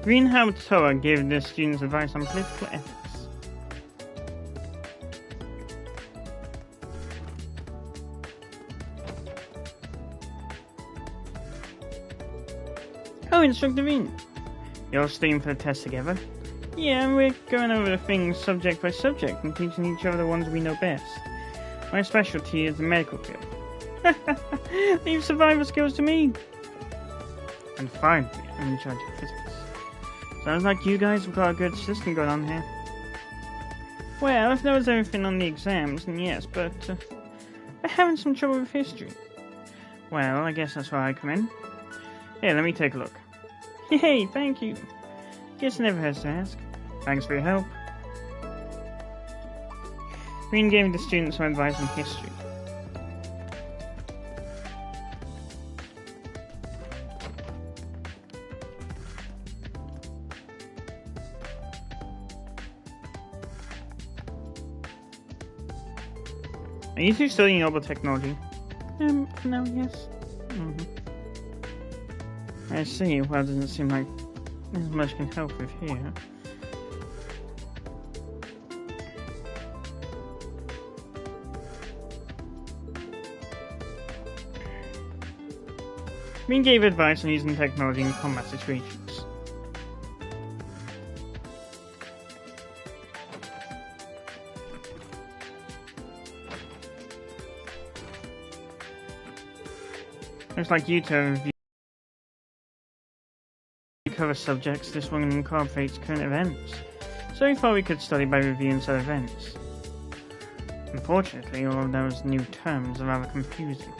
Greenhouse Tower gave the students advice on political ethics. Oh, Instructor Reen. You're studying for the test together? Yeah, we're going over the things subject by subject and teaching each other the ones we know best. My specialty is the medical field. Leave survivor skills to me. And finally, I'm in charge of physics. Sounds like you guys have got a good system going on here. Well, if there was everything on the exams, then yes, but we're having some trouble with history. Well, I guess that's where I come in. Here, let me take a look. Yay, thank you. Guess it never hurts to ask. Thanks for your help. Green gave the students some advice on history. Are you two studying orbital technology? No, yes. I see. Well, it doesn't seem like there's much can help with here. Green gave advice on using technology in combat situations. Looks like you two cover subjects this one incorporates current events. So far we could study by reviewing said events. Unfortunately, all of those new terms are rather confusing.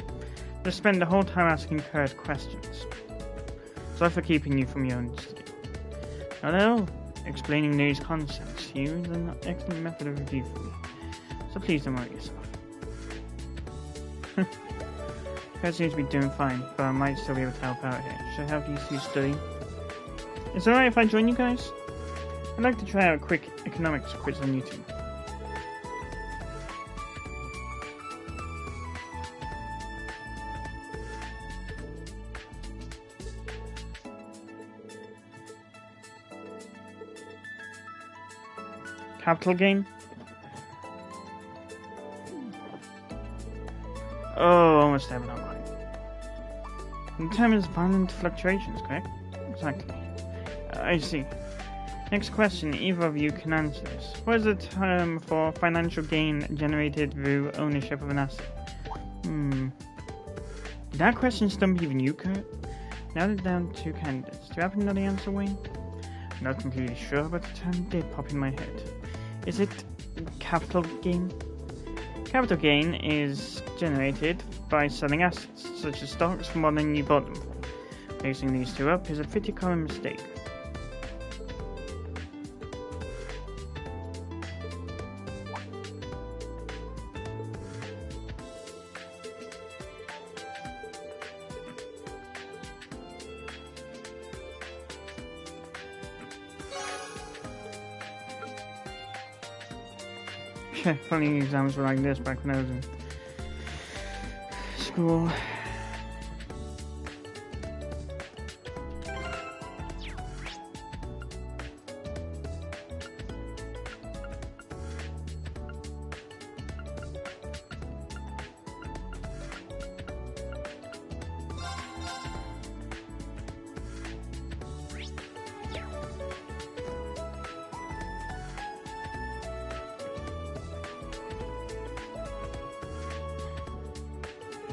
Just spend the whole time asking Kurt questions. Sorry for keeping you from your own study. Not at all. Explaining these concepts to you is an excellent method of review for me. So please don't worry yourself. Kurt seems to be doing fine, but I might still be able to help out here. Should I help you two study? Is it alright if I join you guys? I'd like to try out a quick economics quiz on YouTube. Capital gain? Oh, almost there, but not quite. Determines violent fluctuations, correct? Exactly. I see. Next question, either of you can answer this. What is the term for financial gain generated through ownership of an asset? Did that question stump even you, Kurt? Now they're down to two candidates. Do you happen to know the answer, Wayne? I'm not completely sure, but the term did pop in my head. Is it capital gain? Capital gain is generated by selling assets, such as stocks, for more than you bought them for. Mixing these two up is a pretty common mistake. Funny exams were like this back when I was in school.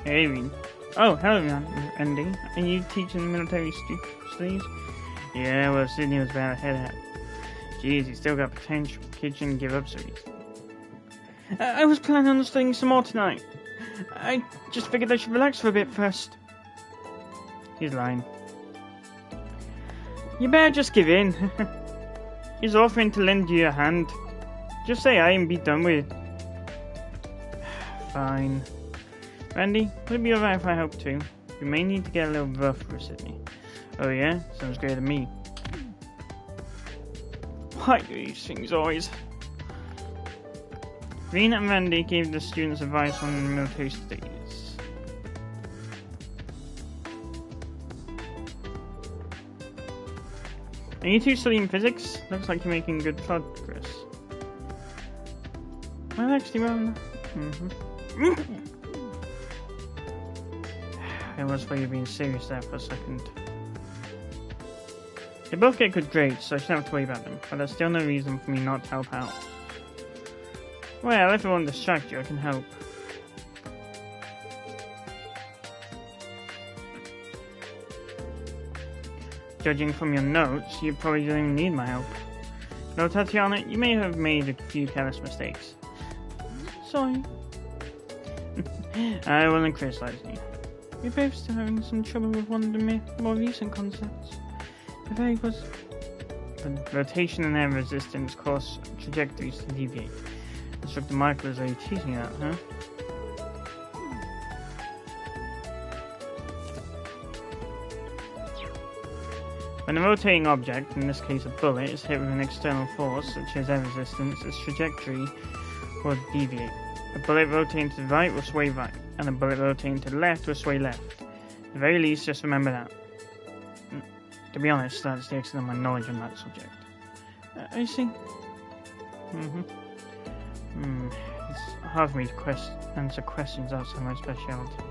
Hey, oh, hello, Andy. Are you teaching military studies? Yeah, well, Sydney was about to head out. Jeez, he's still got potential. Kid shouldn't give up so easily. I was planning on studying some more tonight. I just figured I should relax for a bit first. He's lying. You better just give in. He's offering to lend you a hand. Just say aye and be done with it. Fine. Randy, would it be alright if I help too? We may need to get a little rough for Sydney. Oh yeah? Sounds great to me. Why do these things always? Green and Randy gave the students advice on military studies. Are you two studying physics? Looks like you're making good progress. Well, actually, well... I was for you being serious there for a second. They both get good grades, so I shouldn't have to worry about them, but there's still no reason for me not to help out. Well, if it won't distract you, I can help. Judging from your notes, you probably don't even need my help. No, Tatiana, you may have made a few careless mistakes. Sorry. I wasn't criticizing you. We're both still having some trouble with one of the more recent concepts. The rotation and air resistance cause trajectories to deviate. Instructor Michael is already teaching that, huh? When a rotating object, in this case a bullet, is hit with an external force, such as air resistance, its trajectory will deviate. A bullet rotating to the right will sway right, and a bullet rotating to the left will sway left. At the very least, just remember that. To be honest, that's the extent of my knowledge on that subject. I see. It's hard for me to answer questions outside my specialty.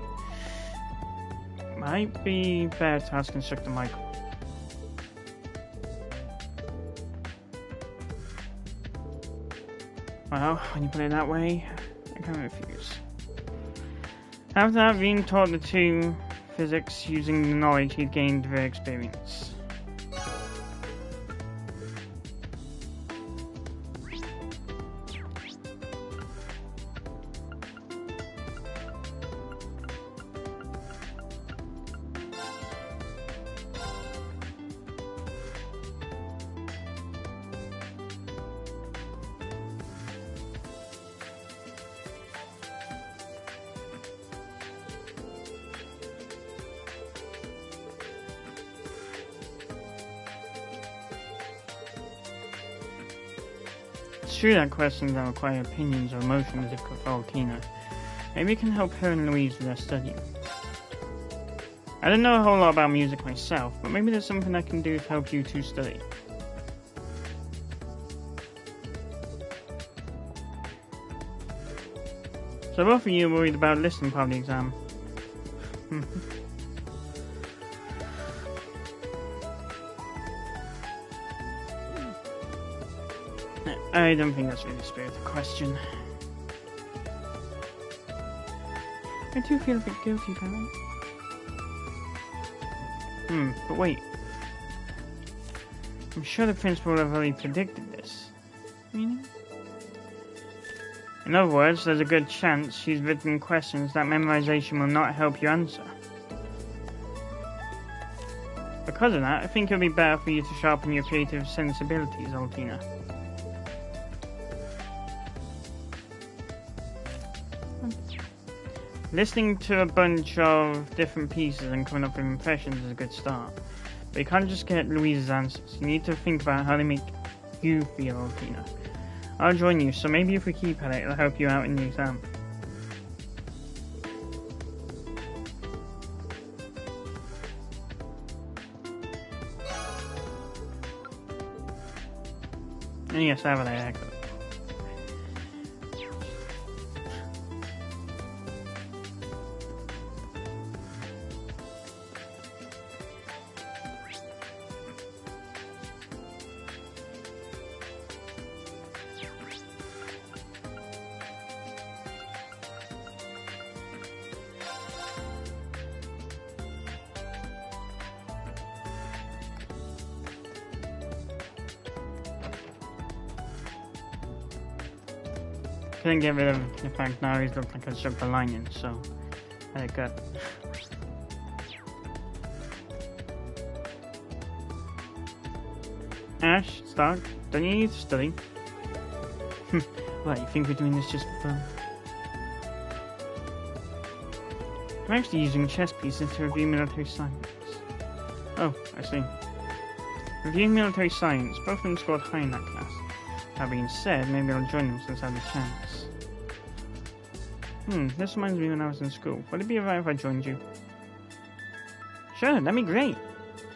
Might be better to ask Instructor Michael. Well, when you put it that way, I can't refuse. After that, being taught the two physics using the knowledge he'd gained through experience. It's true that questions that require opinions or emotions are difficult for Altina. Maybe it can help her and Louise with their studying. I don't know a whole lot about music myself, but maybe there's something I can do to help you two study. So both of you are worried about listening part of the exam. I don't think that's really the spirit of the question. I do feel a bit guilty about it. But wait. I'm sure the principal would have already predicted this. Meaning? In other words, there's a good chance she's written questions that memorization will not help you answer. Because of that, I think it'll be better for you to sharpen your creative sensibilities, Altina. Listening to a bunch of different pieces and coming up with impressions is a good start. But you can't just get Louise's answers. You need to think about how they make you feel, Altina. I'll join you, so maybe if we keep at it, it'll help you out in the exam. And yes, I have an haircut. Couldn't get rid of the fact now he's looked like a super lion, so let it go. Ash, Stark, don't you need to study? What, you think we're doing this just for fun? I'm actually using chess pieces to review military science. Oh, I see. Reviewing military science, both of them scored high in that class. That being said, maybe I'll join them since I have the chance. This reminds me when I was in school. Would it be alright if I joined you? Sure, that'd be great.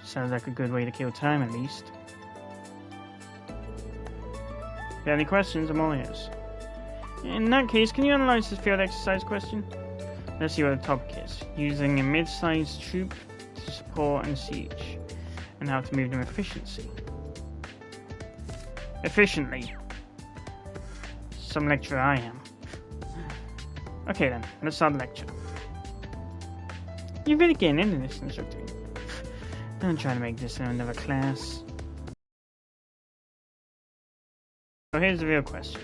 Sounds like a good way to kill time, at least. If you have any questions, I'm all ears. In that case, can you analyze this field exercise question? Let's see what the topic is. Using a mid-sized troop to support and siege, and how to move them efficiently. Some lecturer I am. Okay then, let's start the lecture. You're really getting into this, instructor. Don't try to make this another class. So here's the real question.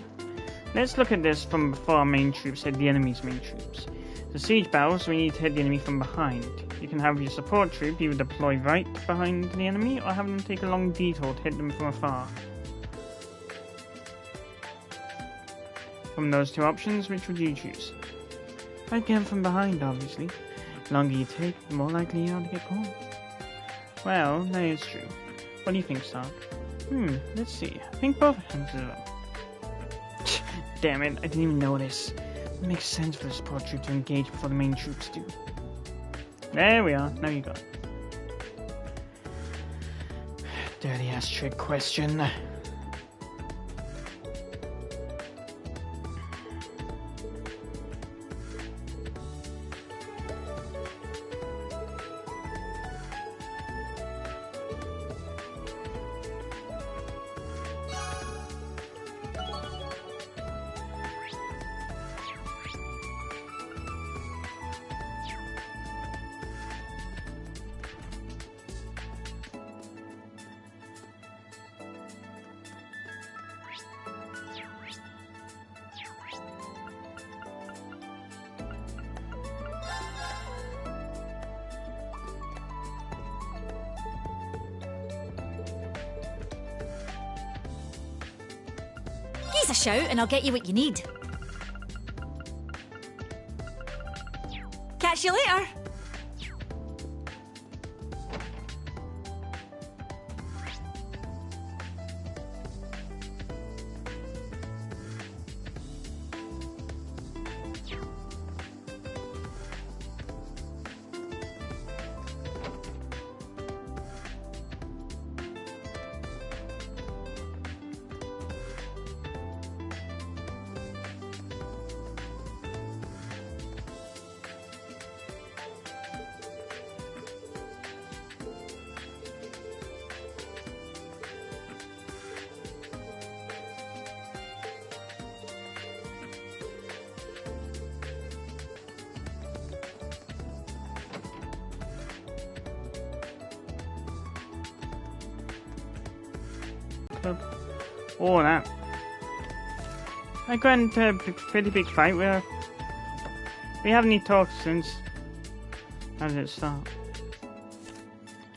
Let's look at this from before our main troops hit the enemy's main troops. The siege battles, we need to hit the enemy from behind. You can have your support troop either deploy right behind the enemy, or have them take a long detour to hit them from afar. From those two options, which would you choose? I'd get them from behind, obviously. The longer you take, the more likely you are to get caught. Well, that is true. What do you think, Stark? Let's see. I think both answers are. Damn it, I didn't even notice. It makes sense for the support troop to engage before the main troops do. There we are, now you got it. Dirty ass trick question. Give us a shout and I'll get you what you need. Catch you later. Oh, that. I got into a pretty big fight with her. We haven't any talked since. How did it start?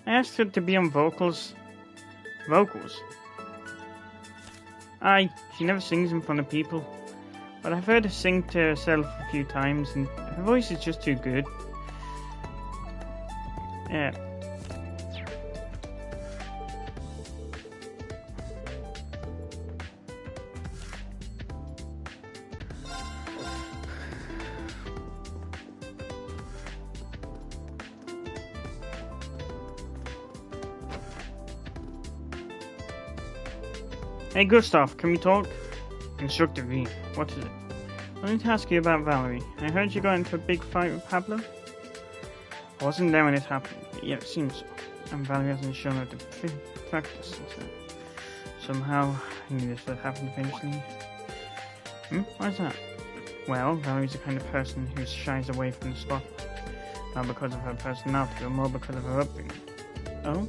I asked her to be on vocals. Vocals? Aye, she never sings in front of people. But I've heard her sing to herself a few times, and her voice is just too good. Yeah. Hey Gustav, can we talk? Instructor V, what is it? I need to ask you about Valerie. I heard you got into a big fight with Pablo. I wasn't there when it happened, but yeah, it seems so. And Valerie hasn't shown up to practice since then. Somehow, I knew this would happen eventually. Why's that? Well, Valerie's the kind of person who shies away from the spotlight. Not because of her personality, but more because of her upbringing. Oh?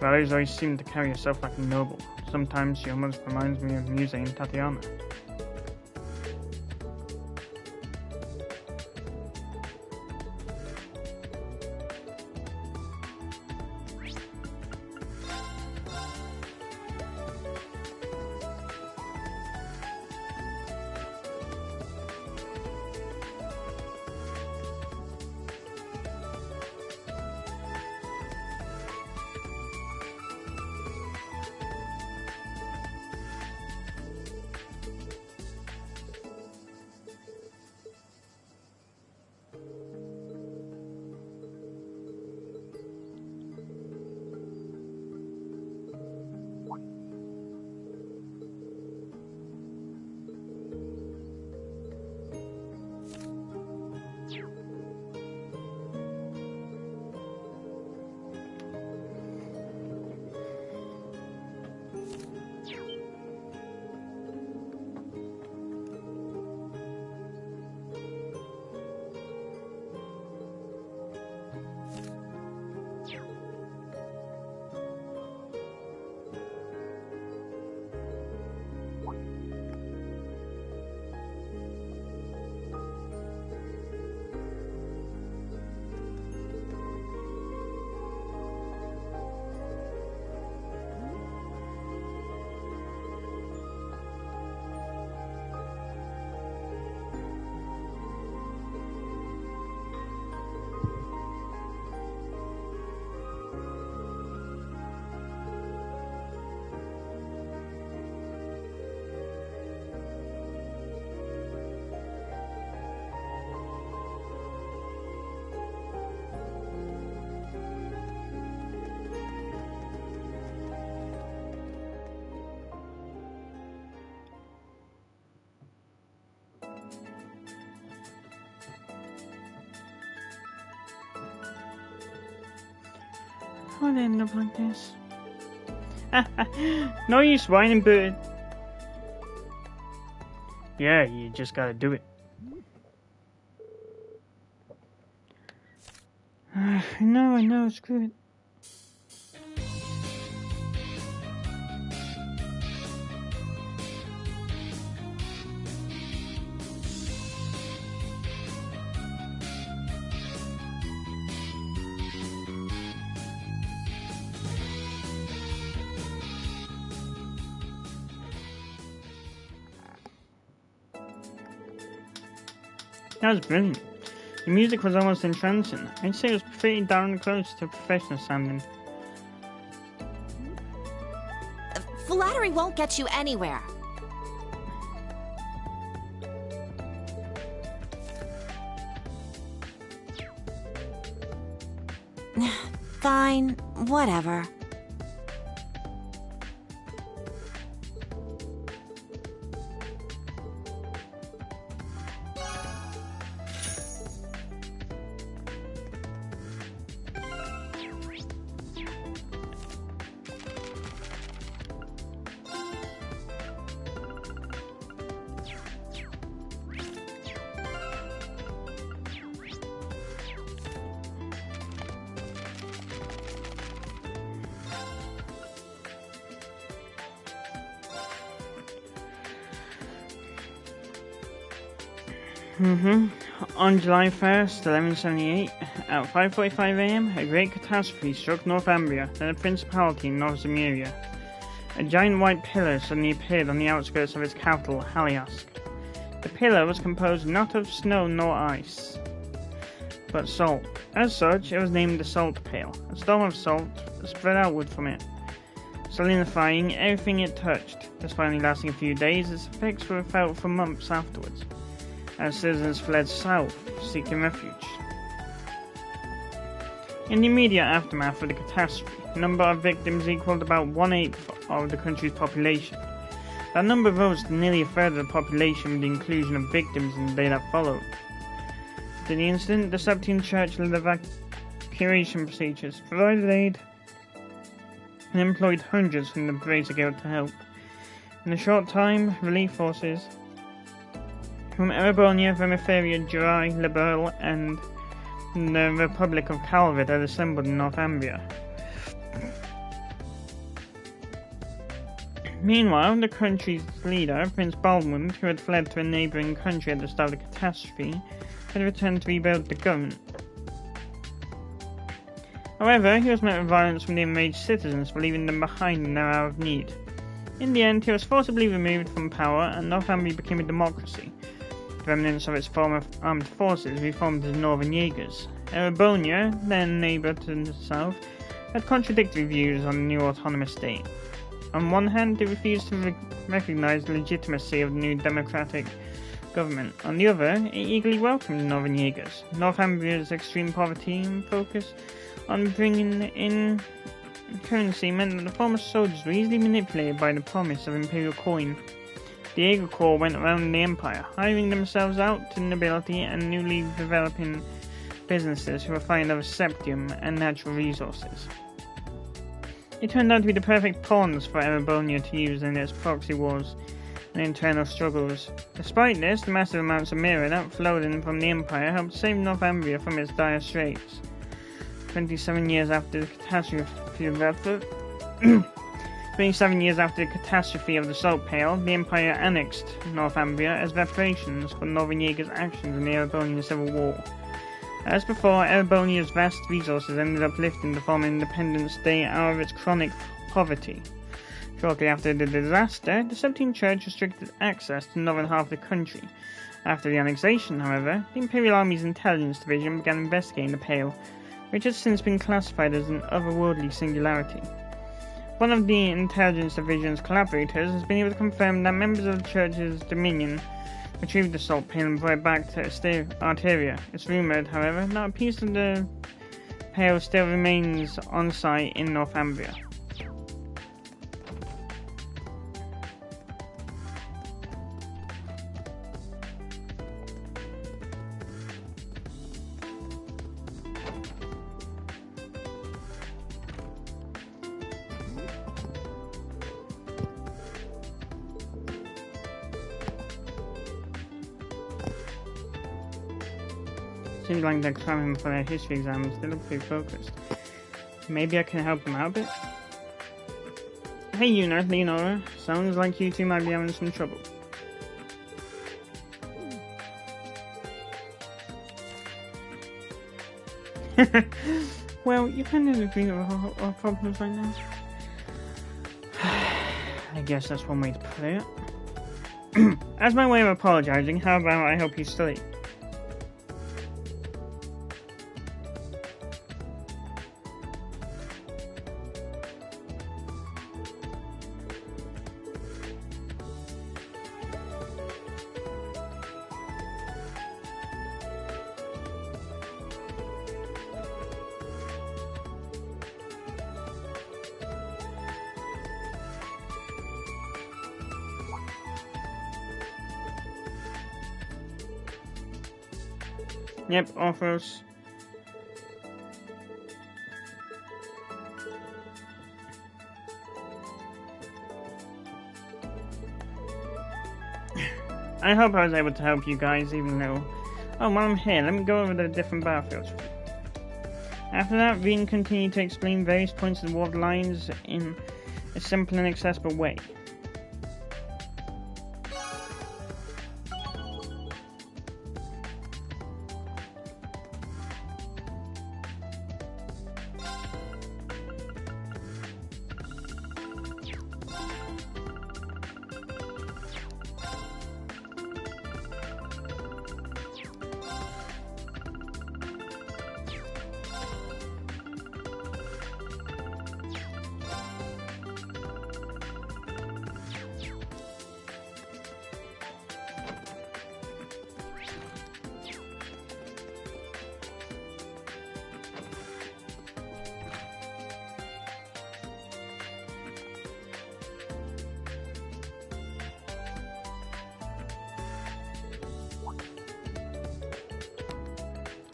Valerie's always seemed to carry herself like a noble. Sometimes she almost reminds me of Musa and Tatiana. Why'd it end up like this? No use whining, bird. Yeah, you just gotta do it. I know, screw it. That was brilliant. The music was almost entrancing. I'd say it was pretty darn close to professional sounding. Flattery won't get you anywhere. Fine, whatever. On July 1st, 1178, at 5:45 a.m., a great catastrophe struck Northumbria, then a principality in North Zemuria. A giant white pillar suddenly appeared on the outskirts of its capital, Haliask. The pillar was composed not of snow nor ice, but salt. As such, it was named the Salt Pail. A storm of salt spread outward from it, solidifying everything it touched. Despite only lasting a few days, its effects were felt for months afterwards, as citizens fled south, seeking refuge. In the immediate aftermath of the catastrophe, the number of victims equaled about 1/8 of the country's population. That number rose to nearly a third of the population with the inclusion of victims in the day that followed. After the incident, the Septine Church led evacuation procedures, provided aid, and employed hundreds from the Brazier Guild to help. In a short time, relief forces from Erebonia, Vermiferia, Jurai, Liberal, and the Republic of Calvid had assembled in Northumbria. Meanwhile, the country's leader, Prince Baldwin, who had fled to a neighbouring country at the start of the catastrophe, had returned to rebuild the government. However, he was met with violence from the enraged citizens for leaving them behind in their hour of need. In the end, he was forcibly removed from power, and Northumbria became a democracy. The remnants of its former armed forces reformed as Northern Jaegers. Erebonia, then neighbour to the south, had contradictory views on the new autonomous state. On one hand, it refused to recognise the legitimacy of the new democratic government. On the other, it eagerly welcomed the Northern Jaegers. Northumbria's extreme poverty and focus on bringing in currency meant that the former soldiers were easily manipulated by the promise of imperial coin. The Jaeger Corps went around the empire, hiring themselves out to nobility and newly developing businesses who were fond of septium and natural resources. It turned out to be the perfect pawns for Erebonia to use in its proxy wars and internal struggles. Despite this, the massive amounts of mirror that flowed in from the empire helped save Northumbria from its dire straits. 27 years after the catastrophe of the 27 years after the catastrophe of the Salt Pail, the Empire annexed Northumbria as reparations for Northern Jaegers' actions in the Erebonian Civil War. As before, Erebonia's vast resources ended up lifting the former independent state out of its chronic poverty. Shortly after the disaster, the Septine Church restricted access to the northern half of the country. After the annexation, however, the Imperial Army's intelligence division began investigating the Pale, which has since been classified as an otherworldly singularity. One of the intelligence division's collaborators has been able to confirm that members of the Church's Dominion retrieved the Salt Pail and brought it back to Arteria. It's rumoured, however, that a piece of the Pale still remains on site in Northumbria. Seems like they're cramming for their history exams. They look pretty focused. Maybe I can help them out a bit? Hey, Leonora. Sounds like you two might be having some trouble. Well, you kind of agree with our problems right now. I guess that's one way to put it. As my way of apologizing, how about I help you study? Yep, offers. I hope I was able to help you guys, even though... Oh, while I'm here, let me go over the different battlefields. After that, Veen continued to explain various points of the water lines in a simple and accessible way.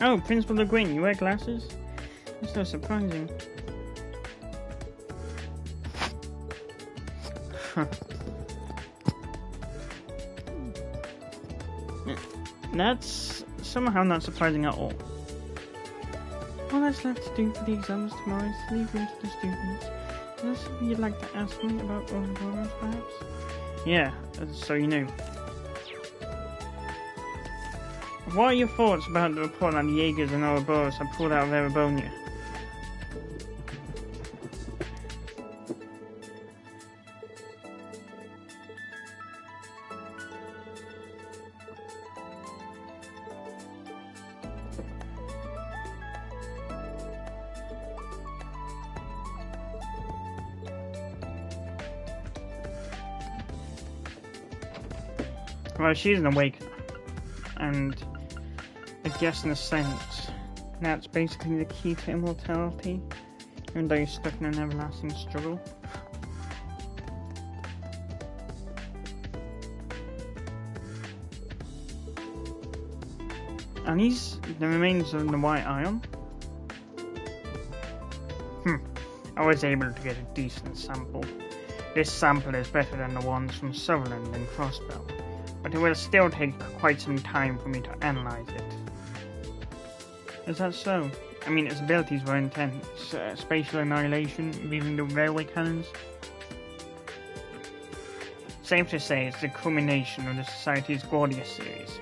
Oh, Principal Le Guin, you wear glasses? That's so surprising. Huh. That's somehow not surprising at all. All that's left to do for the exams tomorrow is to leave room to the students. Is there something you'd like to ask me about Ouroboros, perhaps? Yeah, so you know. What are your thoughts about the report that the Jaegers and Ouroboros have pulled out of Erebonia? Well, she's an awakener, and I guess in a sense, that's basically the key to immortality, even though you're stuck in an everlasting struggle. Are these the remains of the White Ion? I was able to get a decent sample. This sample is better than the ones from Sutherland and Crossbell, but it will still take quite some time for me to analyze it. Is that so? I mean, its abilities were intense. Spatial annihilation, leaving the railway cannons. Safe to say it's the culmination of the Society's Gordius series.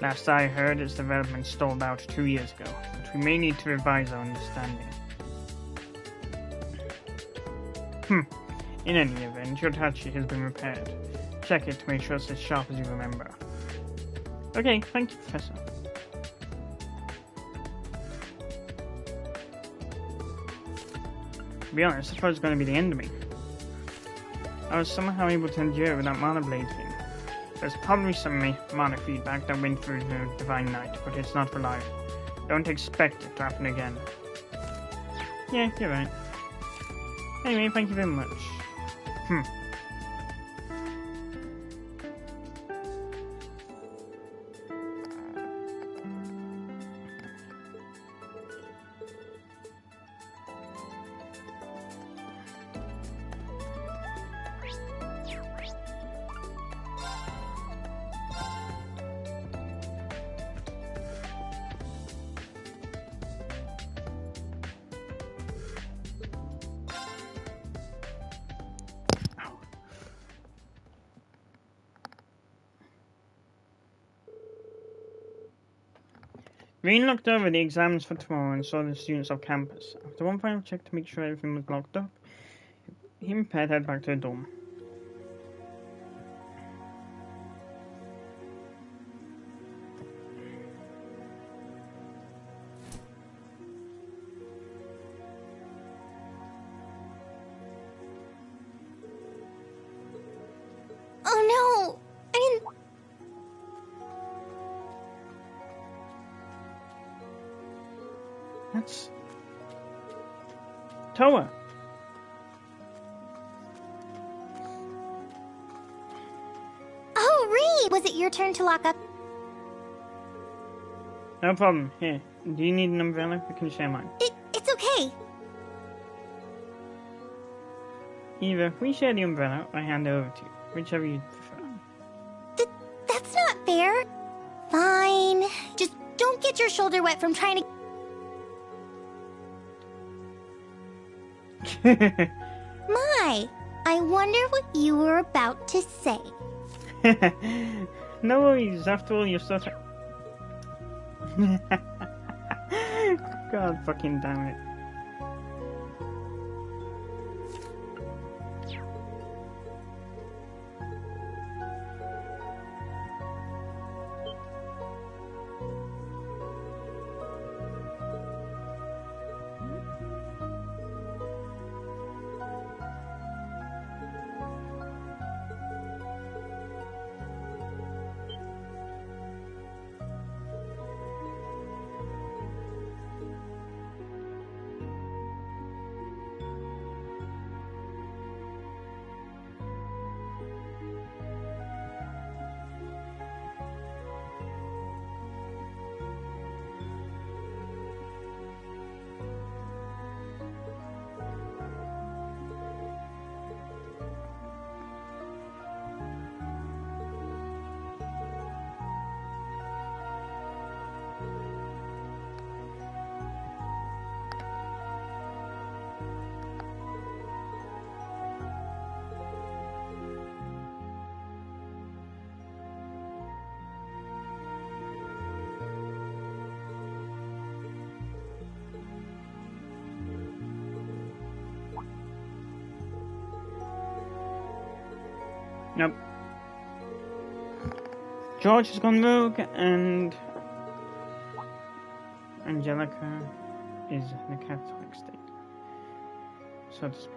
Last I heard, its development stalled out 2 years ago, but we may need to revise our understanding. In any event, your Tachi has been repaired. Check it to make sure it's as sharp as you remember. Okay, thank you, Professor. To be honest, I thought it was going to be the end of me. I was somehow able to endure with that mana blade thing. There's probably some mana feedback that went through the Divine Knight, but it's not reliable. Don't expect it to happen again. Yeah, you're right. Anyway, thank you very much. Rean looked over the exams for tomorrow and saw the students off campus. After one final check to make sure everything was locked up, he and Pet headed back to the dorm. Oh no! I didn't. That's Toa. Oh, Reed! Was it your turn to lock up? No problem. Here, do you need an umbrella? I can share mine. It's okay. Either we share the umbrella or I hand it over to you, whichever you prefer. That's not fair. Fine. Just don't get your shoulder wet from trying to... My, I wonder what you were about to say. No worries, after all, you're such a... God fucking damn it. Nope. George has gone rogue, and Angelica is in a Catholic state, so to speak.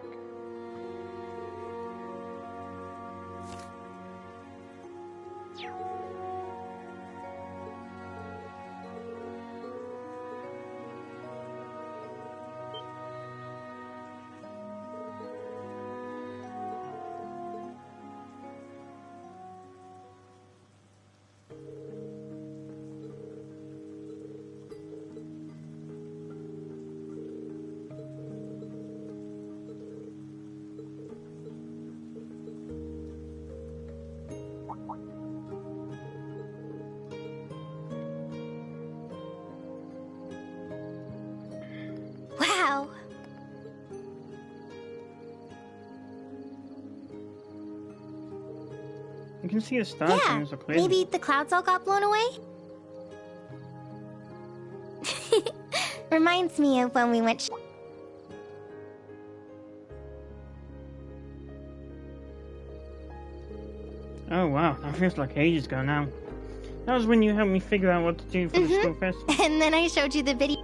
Wow. You can see the stars Yeah, so clearly. maybe the clouds all got blown away? Reminds me of when we went... Oh wow, that feels like ages ago now. That was when you helped me figure out what to do for the school festival. And then I showed you the video.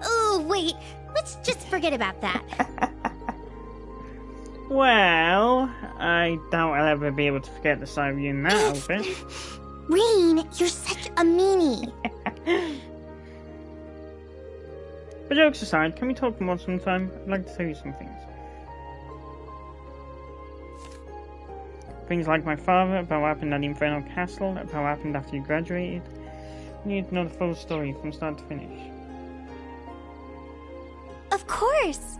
Oh, wait. Let's just forget about that. Well, I doubt I'll ever be able to forget the sight of you in that outfit. Rain, you're such a meanie. But jokes aside, can we talk more sometime? I'd like to tell you some things. Things like my father, about what happened at the Infernal Castle, about what happened after you graduated. You need to know the full story from start to finish. Of course.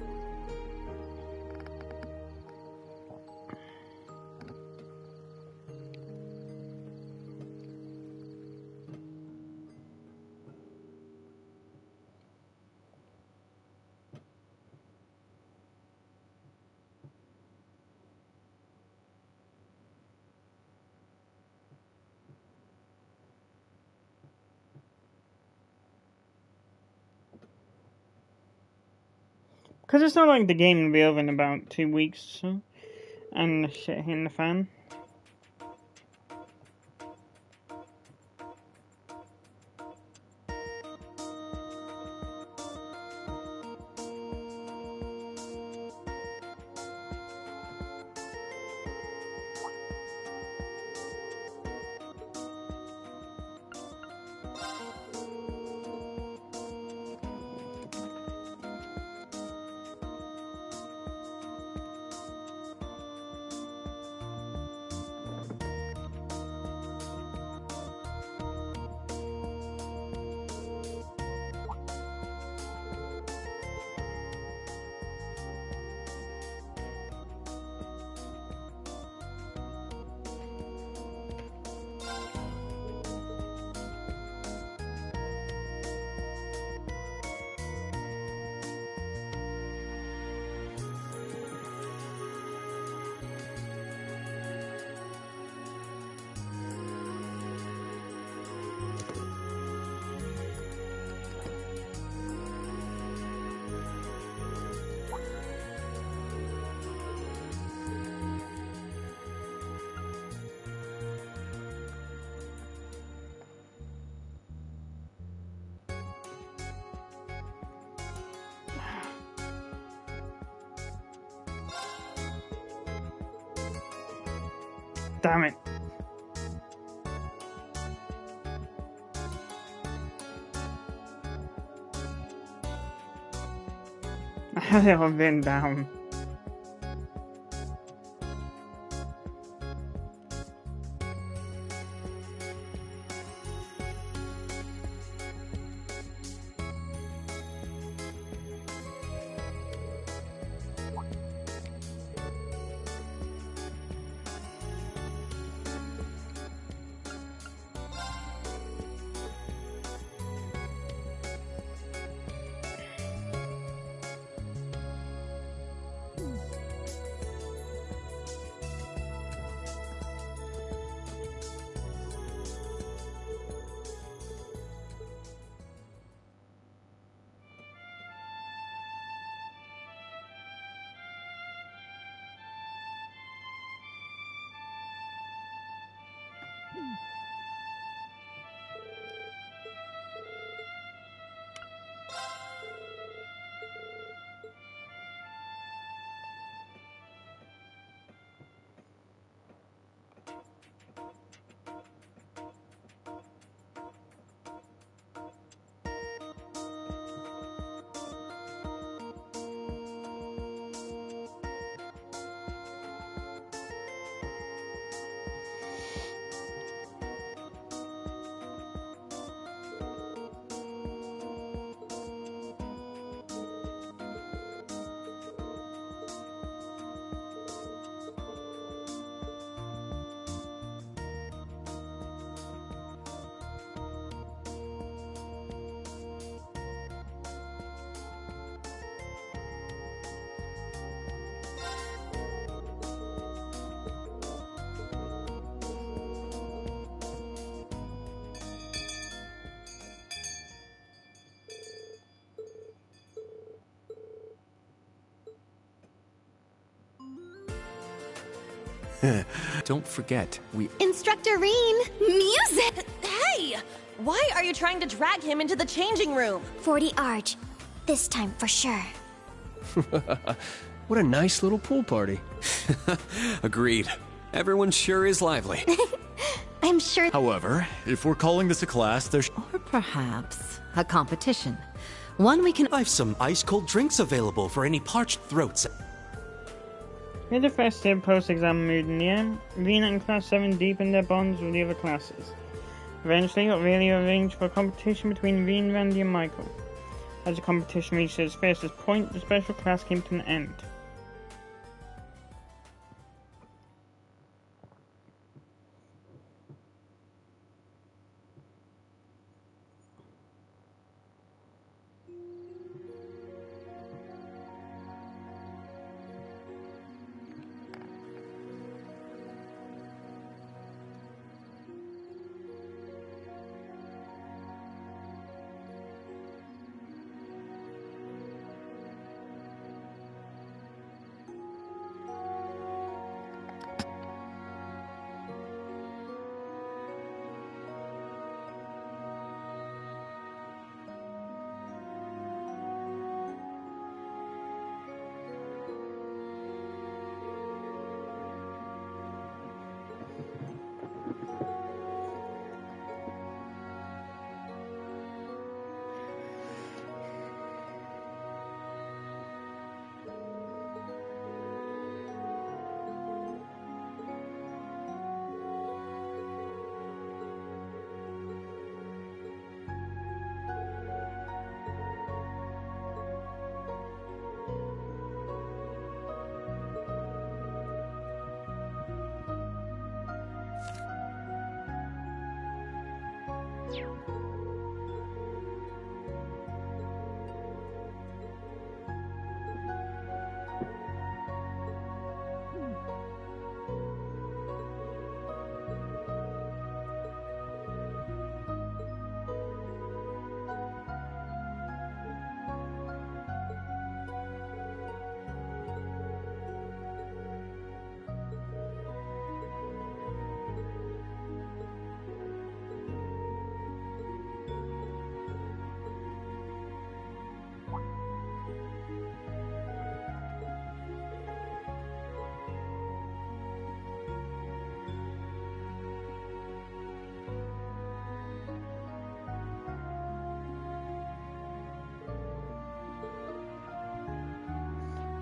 Because it's not like the game will be over in about 2 weeks or so. And the shit hitting the fan. Damn it. I had it all written down. Don't forget, we... Instructor Reen! Music! Hey! Why are you trying to drag him into the changing room? 40 Arch. This time for sure. What a nice little pool party. Agreed. Everyone sure is lively. I'm sure. However, if we're calling this a class, there's... Or perhaps a competition. One we can... I've some ice-cold drinks available for any parched throats. With the festive post-exam mood in the air, Rena and Class 7 deepened their bonds with the other classes. Eventually, Aurelia arranged for a competition between Reen, Randy, and Michael. As the competition reached its fiercest point, the special class came to an end.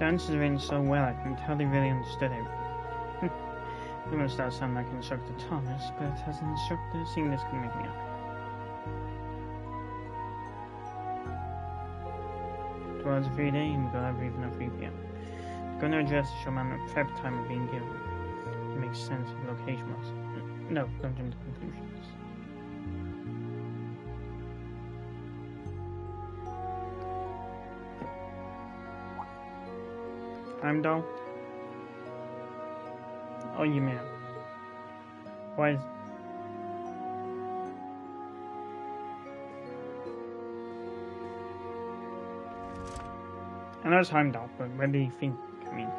The answers written so well, I can tell they really understood everything. It must start sounding like Instructor Thomas, but as an instructor, seeing this can make me happy. 2 hours of free day, and we got our briefing at 3 p.m. The governor addressed the showman at prep time of being given. It makes sense if the location was. No, don't jump to conclusions. Heimdall? Oh, you man. Why is... I know it's Heimdall, but where do you think? I mean...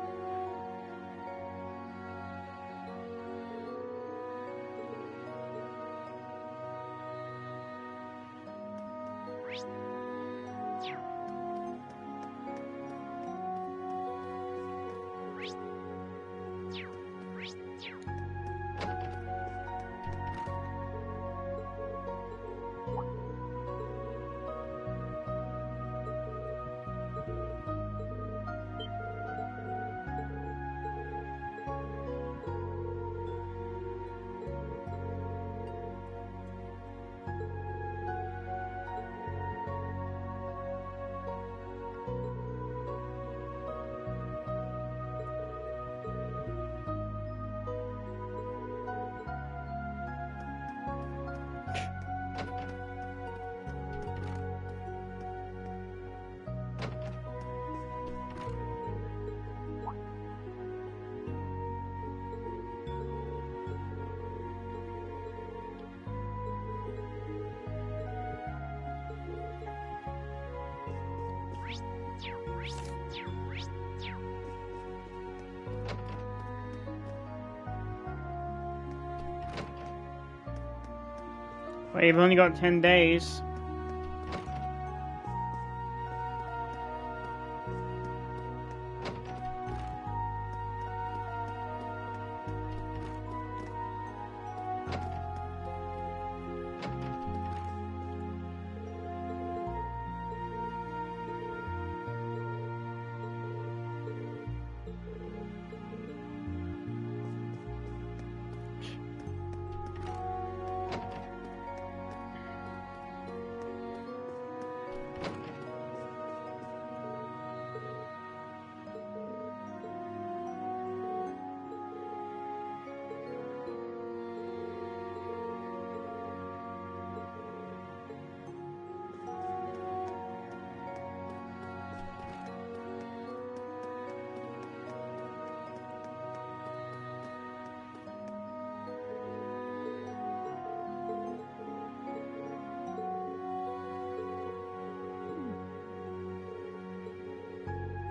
Well, you've only got 10 days.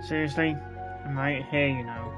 Seriously? I'm right here, you know.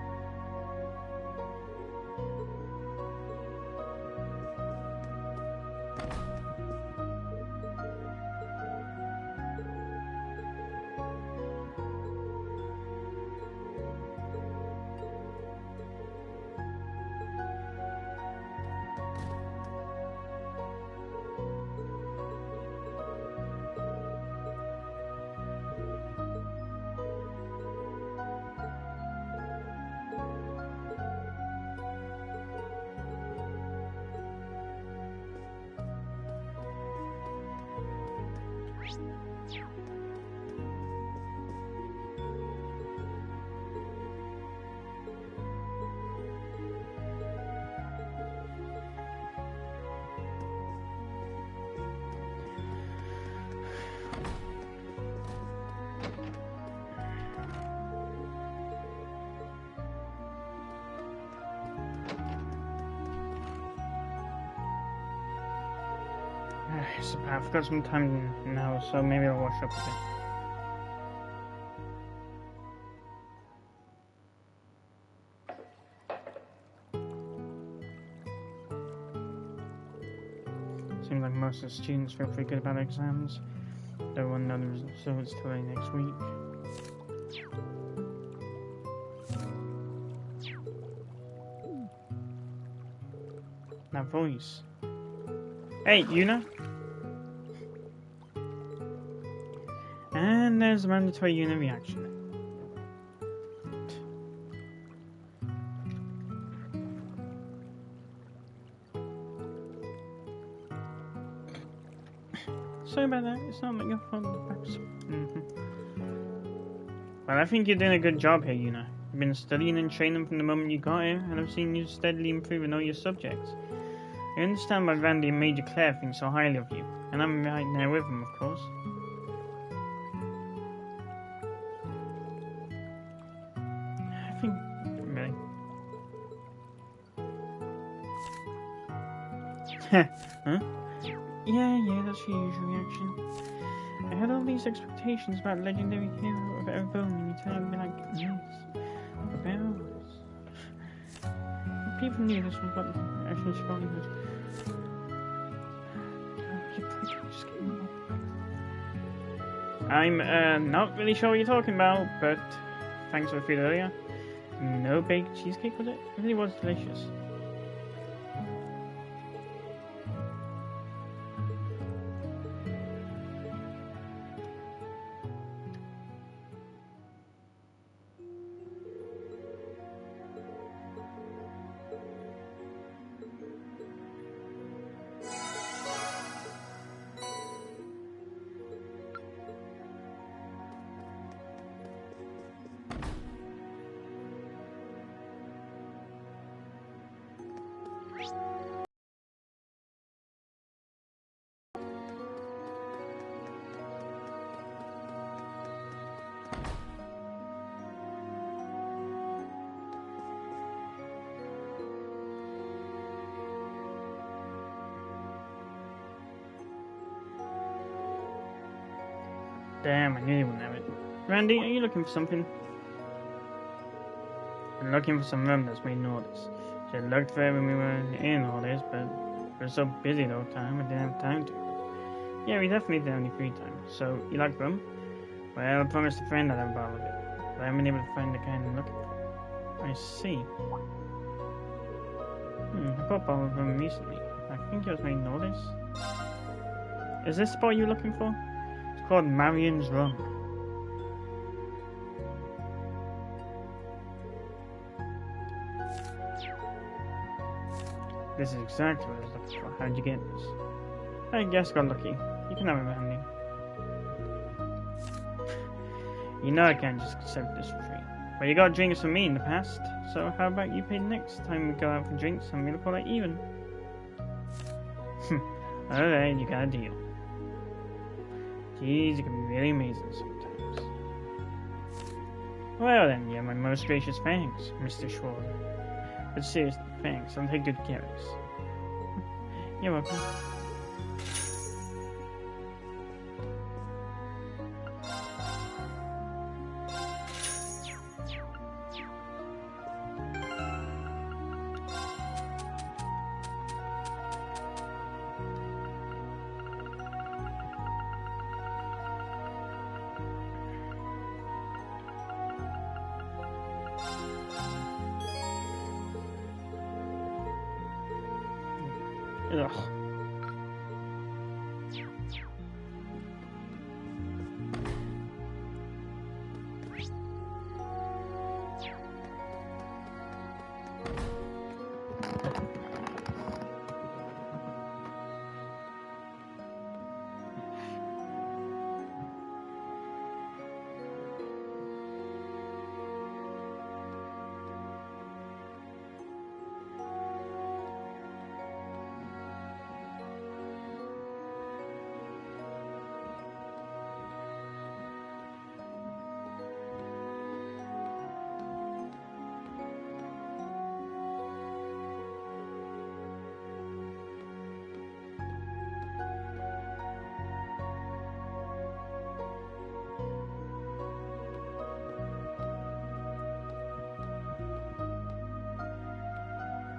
So I've got some time now, so maybe I'll wash up a bit. Seems like most of the students feel pretty good about exams. They won't know the results till early next week. That voice. Hey, Yuna? And there's a mandatory Yuna reaction. sorry about that. It's not your fault. Well, I think you're doing a good job here, Yuna. You've been studying and training from the moment you got here, and I've seen you steadily improve in all your subjects. I understand why Randy and Major Claire think so highly of you, and I'm right there with them, of course. I think... really? Huh? Yeah, that's your usual reaction. I had all these expectations about legendary hero of Erebone, and you turned me like, yes, rebels. People knew this was what actually probably was. I'm not really sure what you're talking about, but thanks for the food earlier. No baked cheesecake, was it? It really was delicious. Damn, I knew you wouldn't have it. Randy, are you looking for something? I'm looking for some remnants we noticed. She looked for it when we were in all this, but we were so busy the whole time, I didn't have time to. Yeah, we definitely didn't have any free time. So, you like rum? Well, I promised a friend I'd have a bottle of it, but I haven't been able to find the kind I'm looking for. I see. I bought a bottle of rum recently. I think it was made notice. Is this the spot you're looking for? It's called Marion's Rum. This is exactly what I was looking for. How'd you get this? I guess got lucky. You can have it handy. You know I can't just accept this for free. But you got drinks from me in the past, so how about you pay next time we go out for drinks and we'll call it even? Alright, you got a deal. Jeez, you can be really amazing sometimes. Well then, you're my most gracious thanks, Mr. Schwarzer. But seriously, thanks, I'll take good care of this. You're welcome. Ugh.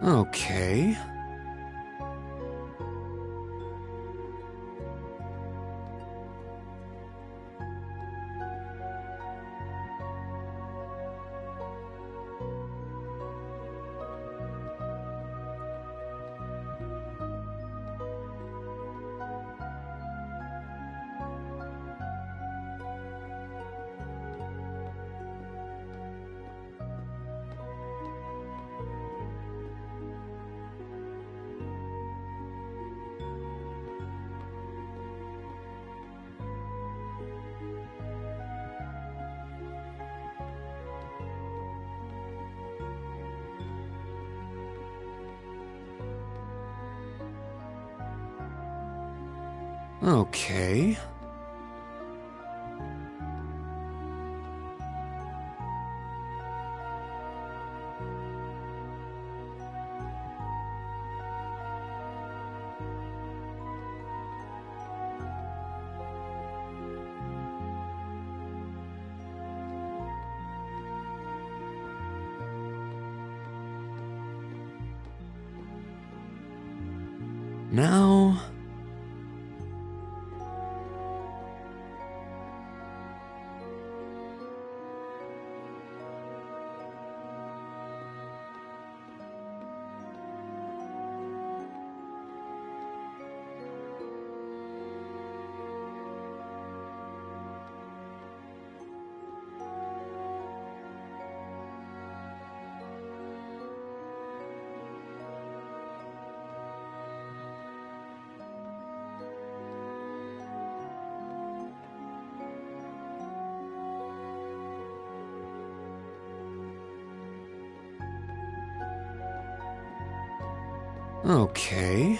Okay. Okay. Now... Okay.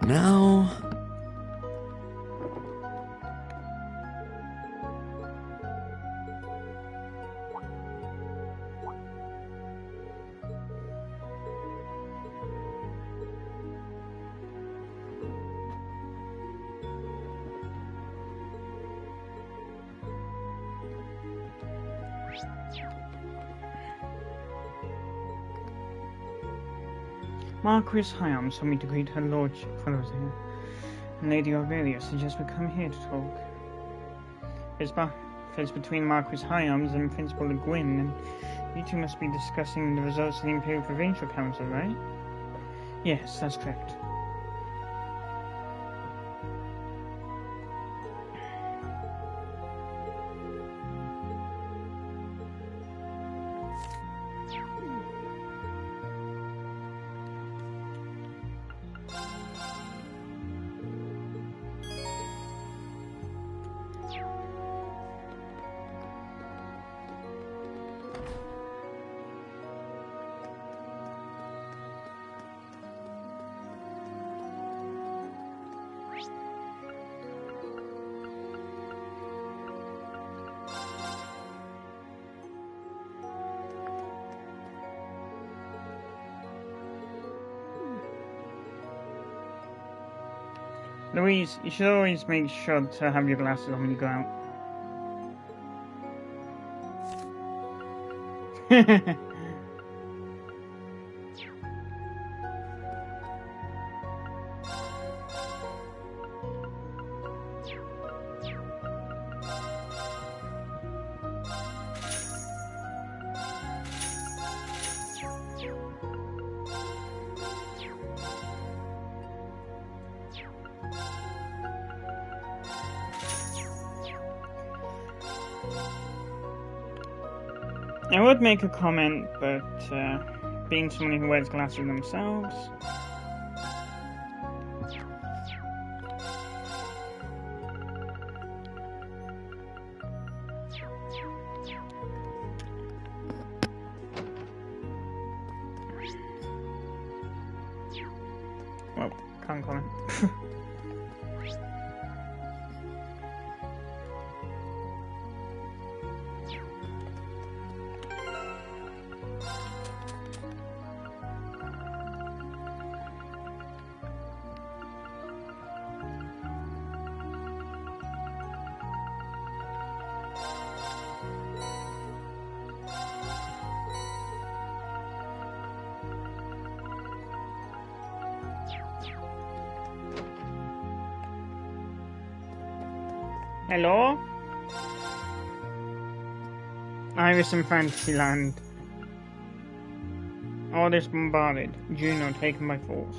Now... Marquis Hyam told me to greet her lordship follows here, and Lady Aurelia suggests we come here to talk. It's between Marquis Hyams and Principal Le Guin, and you two must be discussing the results of the Imperial Provincial Council, right? Yes, that's correct. Louise, you should always make sure to have your glasses on when you go out. I would make a comment, but being someone who wears glasses themselves... Well, can't comment. Hello? Iris in Fantasyland. Orders bombarded. Juno taken by force.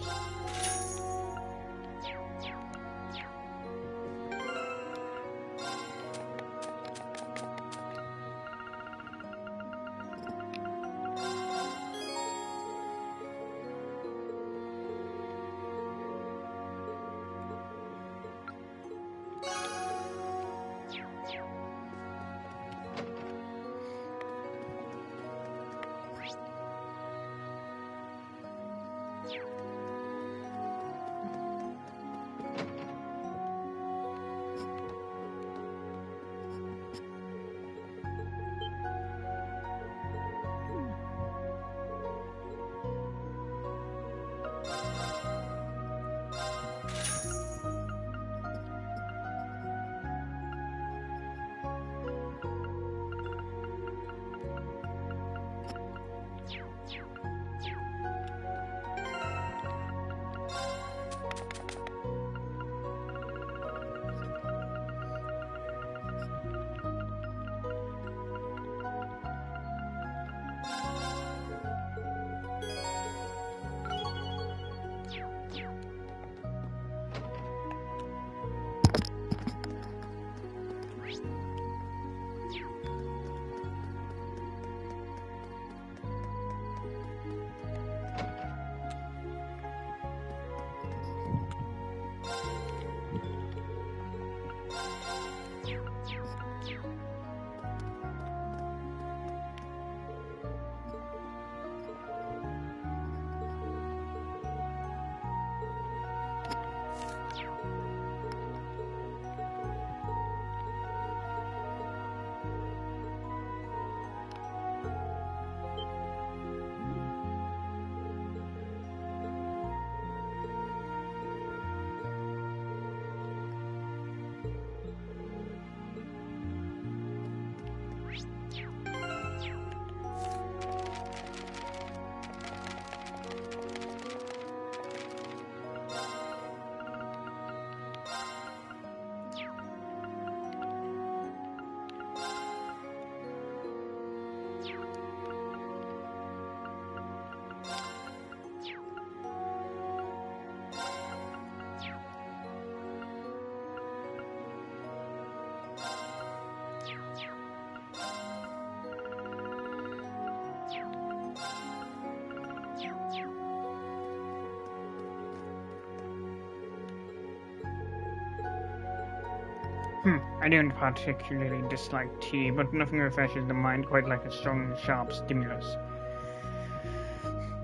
I don't particularly dislike tea, but nothing refreshes the mind quite like a strong, sharp stimulus.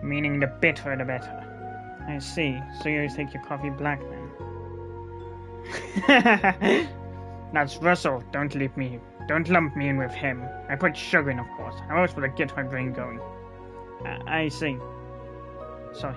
Meaning the bitterer the better. I see. So you always take your coffee black then? That's Russell. Don't lump me in with him. I put sugar in, of course. I always want to get my brain going. I see. Sorry.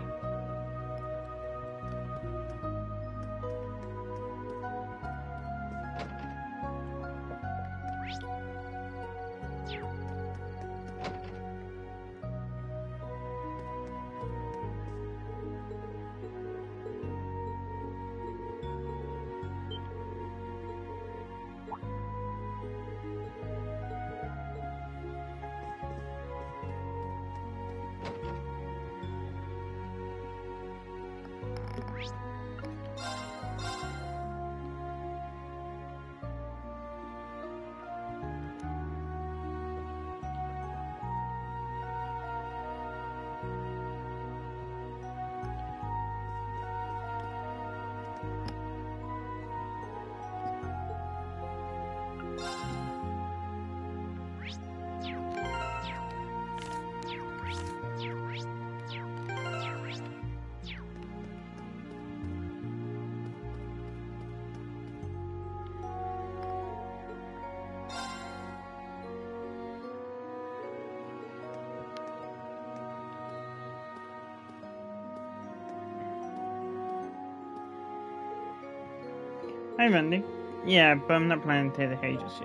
Hi, Randy. Yeah, but I'm not planning to take the hay just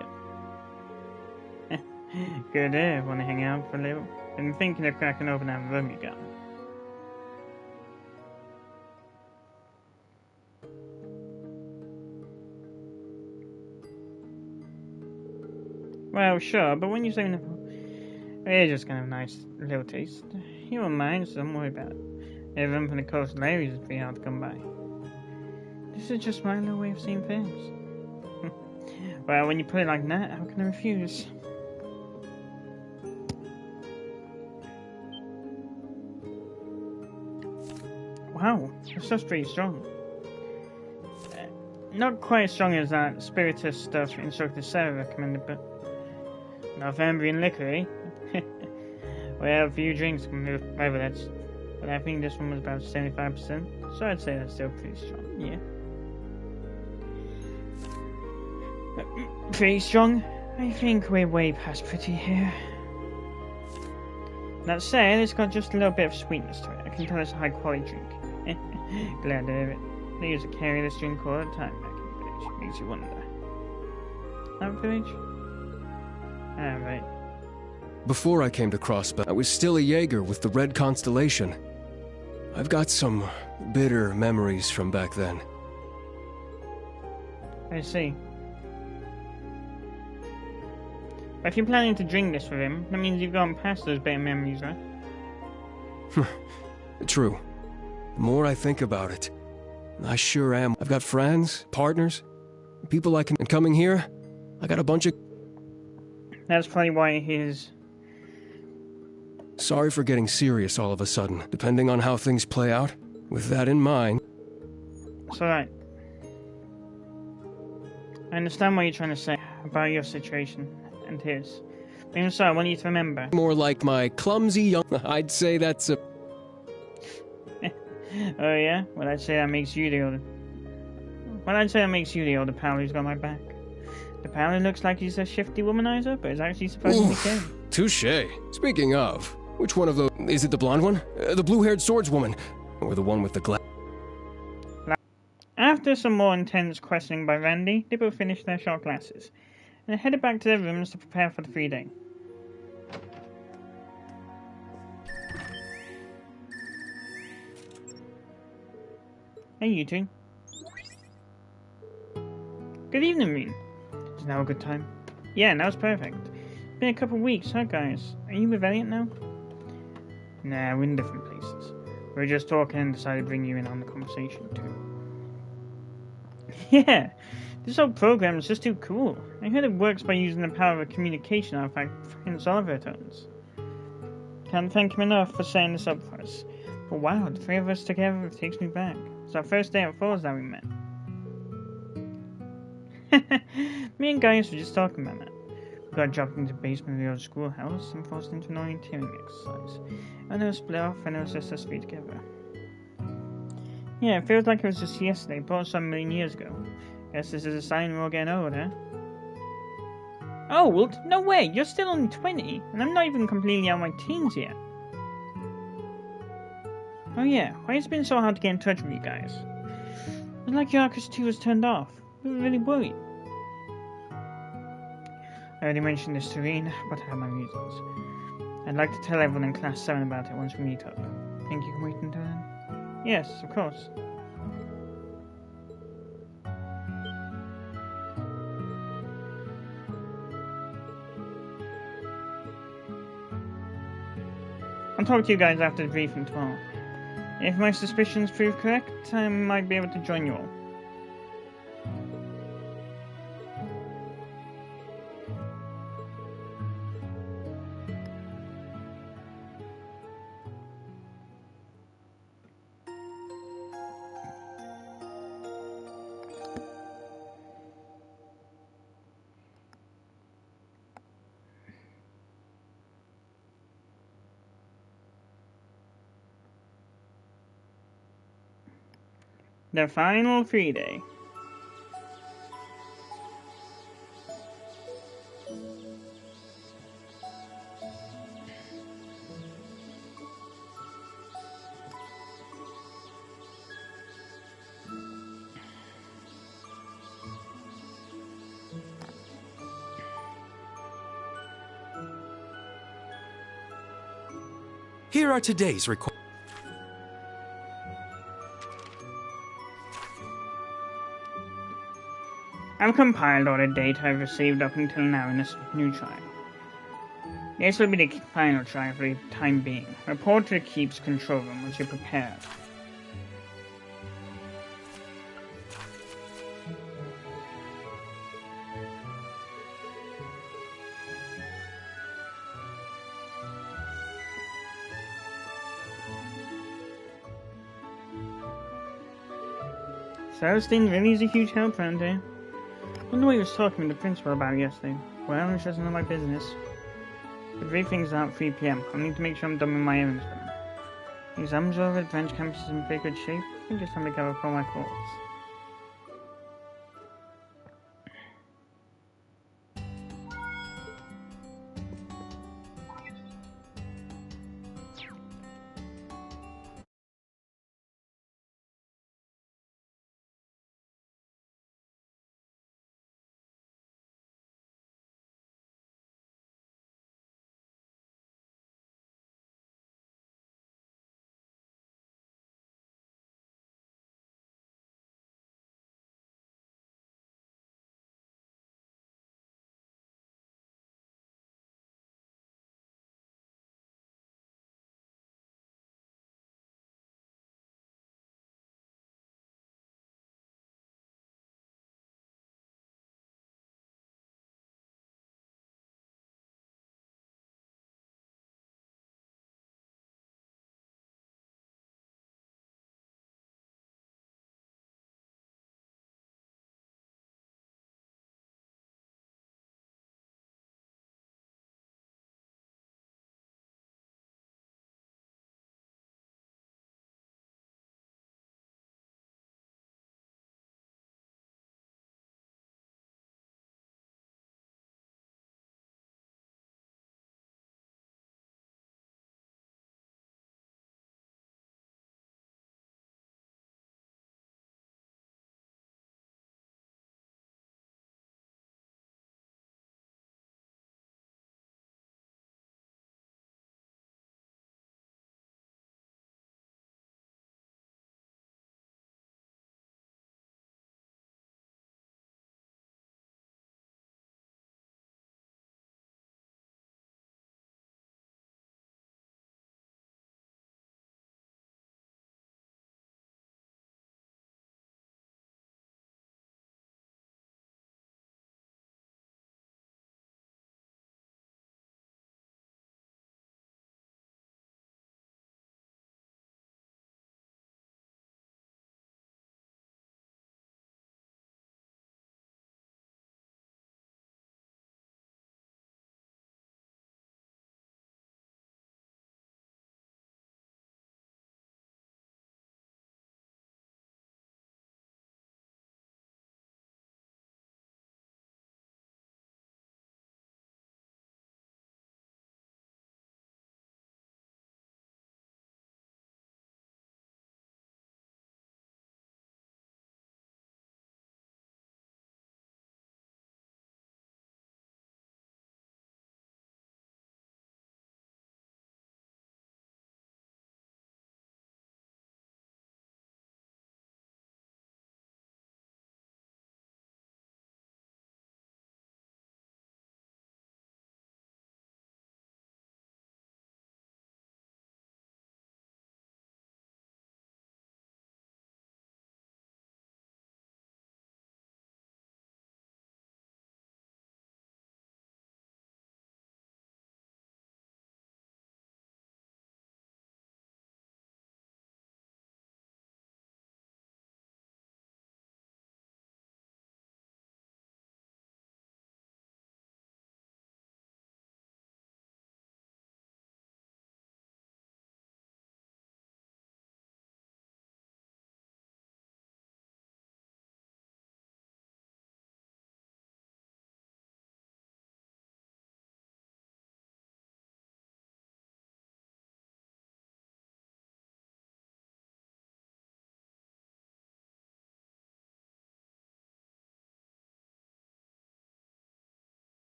yet. Good day. Want to hang out for a little? Been thinking of cracking open that room you got. Well, sure, but when you say it's just kind of a nice little taste. You won't mind, so don't worry about it. Everyone from the coastal areas is pretty hard to come by. This is just my little way of seeing things. Well, when you put it like that, how can I refuse? Wow, your stuff's pretty strong. Not quite as strong as that spiritus stuff Instructor Sarah recommended, but Northumbrian liquor, eh? Well, a few drinks can move over that, but I think this one was about 75%, so I'd say that's still pretty strong, yeah. Pretty strong? I think we're way past pretty here. That said, it's got just a little bit of sweetness to it. I can tell it's a high quality drink. Glad to hear it. They used to carry this drink all the time back in the village. Makes you wonder. That village? Ah, right. Before I came to Crossbow, I was still a Jaeger with the Red Constellation. I've got some bitter memories from back then. I see. But if you're planning to drink this with him, that means you've gone past those bitter memories, right? True. The more I think about it, I sure am. I've got friends, partners, people I can... And coming here, I got a bunch of... That's probably why he's... Sorry for getting serious all of a sudden. Depending on how things play out, with that in mind... It's alright. I understand what you're trying to say about your situation and his. But even so, I want you to remember... More like my clumsy young... I'd say that's a... Oh yeah? Well, I'd say that makes you the older... Well, I'd say that makes you the older pal who's got my back. The pal who looks like he's a shifty womanizer, but is actually surprisingly caring. Touché. Speaking of, which one of those... Is it the blonde one? The blue-haired swordswoman? Or the one with the glass... After some more intense questioning by Randy, they both finished their shot glasses, and headed back to their rooms to prepare for the 3-day. Hey, you two. Good evening, Moon. Is now a good time? Yeah, now's perfect. It's been a couple of weeks, huh, guys? Are you with Elliot now? Nah, we're in different places. We were just talking and decided to bring you in on the conversation, too. Yeah, this whole program is just too cool. I heard it works by using the power of a communication artifact Prince Oliver owns. Can't thank him enough for setting this up for us. But wow, the 3 of us together takes me back. It's our first day at Falls that we met. Me and Gaius were just talking about that. We got dropped into the basement of the old schoolhouse and forced into an orienteering exercise. And then we split off and it was just us three together. Yeah, it feels like it was just yesterday, but also a million years ago. Guess this is a sign we're all getting old, huh? Old? No way, you're still only 20, and I'm not even completely out of my teens yet. Oh yeah, why has it been so hard to get in touch with you guys? It was like your Arcus 2 was turned off. We were really worried. I already mentioned this to Reen, but I have my reasons. I'd like to tell everyone in Class 7 about it once we meet up. Think you can wait until then? Yes, of course. I'll talk to you guys after the briefing tomorrow. If my suspicions prove correct, I might be able to join you all. The final free day. Here are today's requirements. I've compiled all the data I've received up until now in this new trial. This will be the final trial for the time being. Report to the Keep's control room once you're prepared. Celestine really is a huge help around here. I wonder what he was talking with the principal about yesterday. Well, it's just none of my business. The briefing's out at 3 PM. I'll need to make sure I'm done with my errands for him. The exams over at Branch Campus is in pretty good shape. I think it's time to gather up all my thoughts.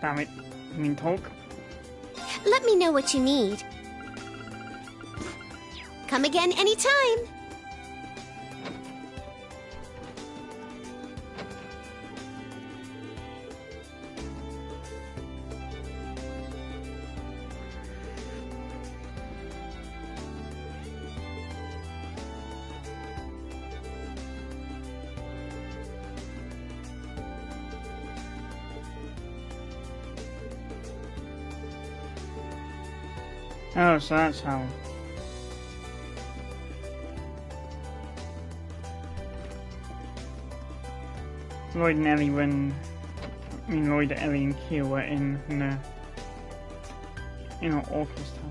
Damn it. I mean, talk. Let me know what you need. Come again anytime. Oh, so that's how. Lloyd and Ellie Lloyd, Ellie, and Kia were in an orchestra.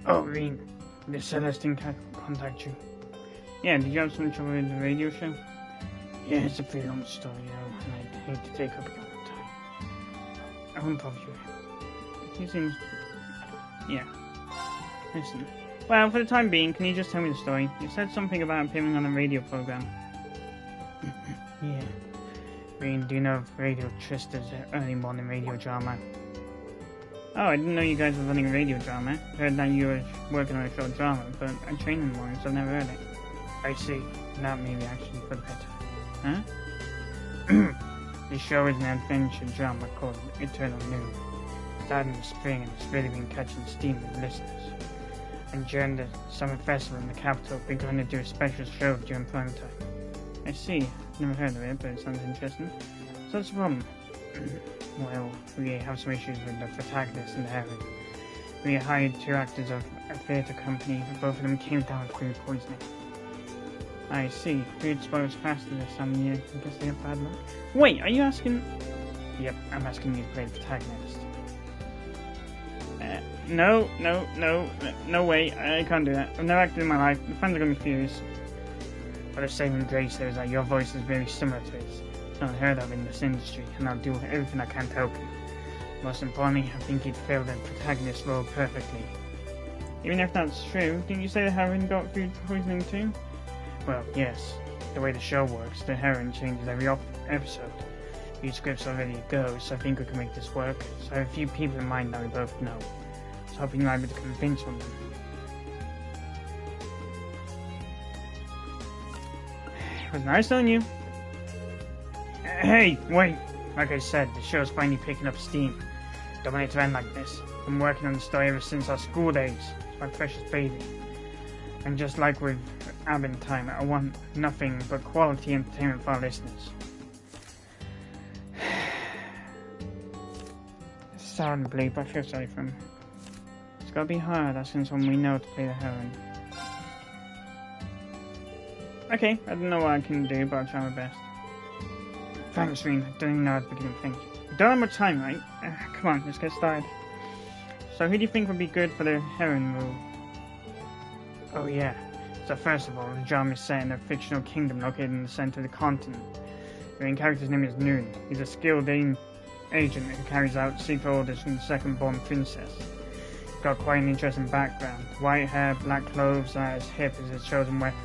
Oh, Green. The Celeste didn't contact you. Yeah, did you have some trouble with the radio show? Yeah, it's a pretty long story, and I'd hate to take up your time. I won't bother you. He seems... Yeah. Listen. Well, for the time being, can you just tell me the story? You said something about appearing on a radio program. Yeah. Green, do you know of Radio Trista's early morning radio drama? Oh, I didn't know you guys were running a radio drama. I heard that you were working on a short drama, but I train in the morning, so I've never heard it. I see. That may be actually for the better. Huh? The show is an adventure drama called Eternal Noon. Started in the spring and it's really been catching steam with listeners. And during the summer festival in the capital, we're going to do a special show during prime time. I see. Never heard of it, but it sounds interesting. So what's the problem? Well, we have some issues with the protagonists in the area. We hired 2 actors of a theatre company, but both of them came down with food poisoning. I see. Food spoils faster this time of year. I guess they have bad luck. Wait, are you asking... Yep, I'm asking you to play the protagonist. No way. I can't do that. I've never acted in my life. The fans are going to be furious. But the saving grace there is that your voice is very similar to his. It's not unheard of in this industry, and I'll do everything I can to help you. Most importantly, I think he'd fill the protagonist role perfectly. Even if that's true, didn't you say the heroine got food poisoning too? Well, yes. The way the show works, the heroine changes every episode. Few scripts already go, so I think we can make this work. So I have a few people in mind that we both know. I was hoping you're able to convince one of them. It was nice knowing you. Hey, wait! Like I said, the show's finally picking up steam. Don't want it to end like this. I've been working on the story ever since our school days. It's my precious baby. And just like with Abin Time, I want nothing but quality entertainment for our listeners. It's sad and bleak, but I feel sorry for him. It's gotta be hard asking someone we know to play the heroine. Okay, I don't know what I can do, but I'll try my best. Thanks, Reen. I don't even know how to begin to think. We don't have much time, right? Come on, let's get started. So who do you think would be good for the heroine role? Oh yeah. So first of all, the drama is set in a fictional kingdom located in the center of the continent. The main character's name is Noon. He's a skilled agent who carries out secret orders from the second-born princess. He's got quite an interesting background. White hair, black clothes, at his hip is his chosen weapon.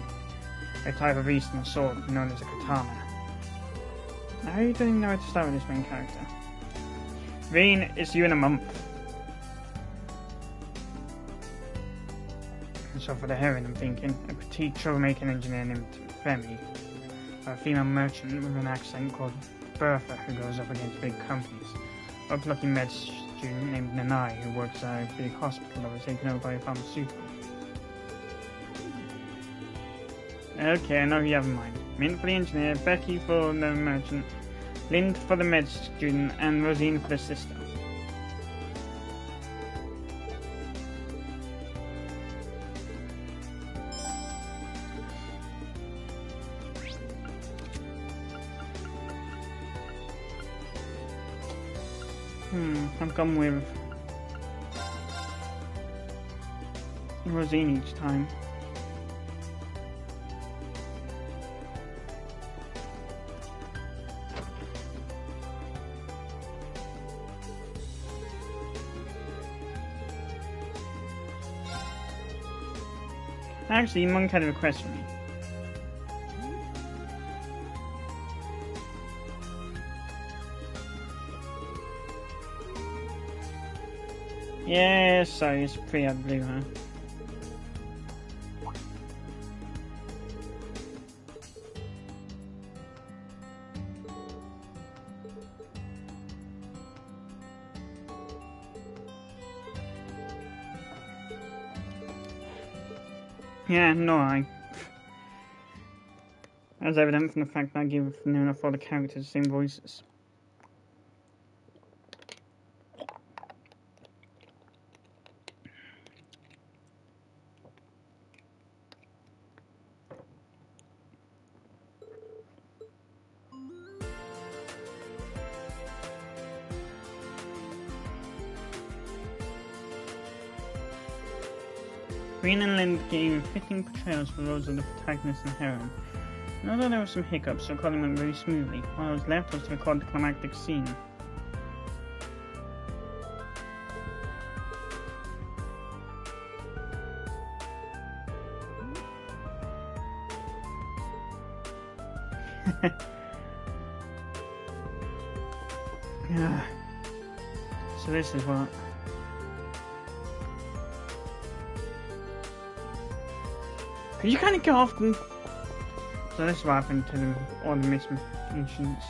A type of eastern sword known as a katana. How are you doing now to start with this main character? Reen, it's you in a month. And so for the heroine, I'm thinking a petite troublemaking engineer named Femi, or a female merchant with an accent called Bertha who goes up against big companies, or a plucky med student named Nanai who works at a big hospital that was taken over by a pharmaceutical. Okay, I know who you have in mind. Mint for the engineer, Becky for the merchant, Lind for the med student, and Rosine for the sister. I've gone with Rosine each time. Actually, Monk had a request for me. Yeah, sorry, it's pretty out of the blue, huh? Yeah, no, as evident from the fact that I give near enough all the characters the same voices. Green and Lind gave fitting portrayals for roles of the protagonist and heroine. And although there were some hiccups, the recording went very smoothly. While I was left was to record the climactic scene. So this is what... Could you kind of get off? So this is what happened to all the miscommunications.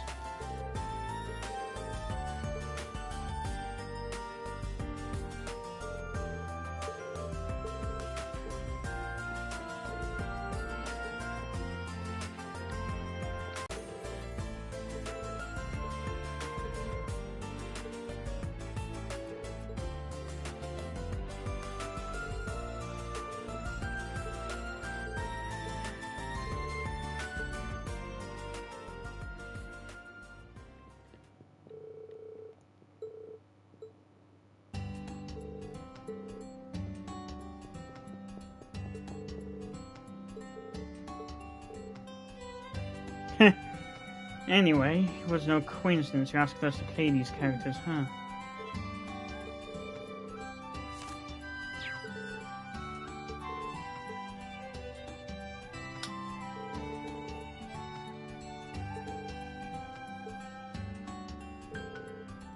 Anyway, it was no coincidence you asked us to play these characters, huh?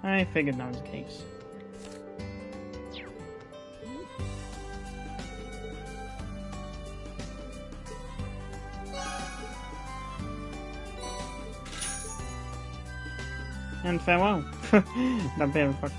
I figured that was the case. And farewell. That bear fucking